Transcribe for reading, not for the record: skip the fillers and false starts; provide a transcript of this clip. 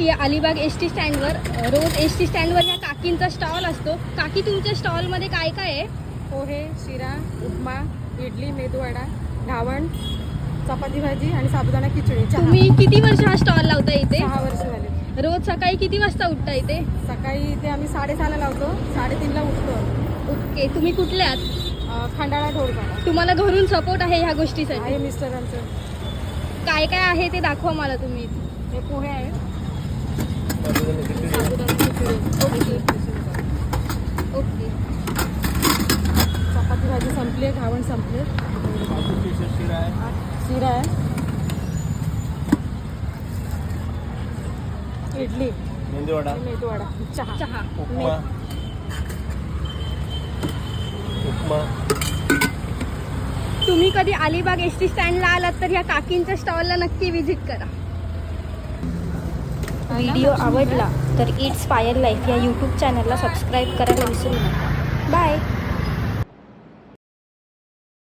Alibag S T स्टँडवर रोज S T स्टँडवर ह्या काकींचा स्टॉल असतो. काकी, तुमच्या स्टॉलमध्ये काय काय आहे? पोहे, शिरा, उपमा, इडली, मेदूवडा, घावण, चपाती भाजी आणि साबुदाणा खिचडी. तुम्ही किती वर्ष हा स्टॉल लावता इथे? 6 वर्ष झाले. रोज सकाळी किती वाजता उठता इथे? सकाळी इथे आम्ही 6:30ला लावतो, 3:30ला उठतो. ओके, तुम्ही कुठले आहात? खंडाळा ढोलपाडा तुम्हाला घरून सपोर्ट आहे ह्या गोष्टीसाठी? आहे. मिस्टरांचं. काय काय आहे ते दाखवा मला तुम्ही. हे पोहे आहेत. ओके. चपाती भाजी संपली आहे, घावण संपले, शिरा आहे, इडली, मेदूवडा, चहा. उपमा. तुम्ही कधी अलिबाग एस टी स्टँडला आलात तर ह्या काकींच्या स्टॉलला नक्की व्हिजिट करा. व्हिडिओ आवडला तर इट्स फायर लाईफ या यूट्यूब चॅनलला सबस्क्राईब करायला विसरू नका. बाय.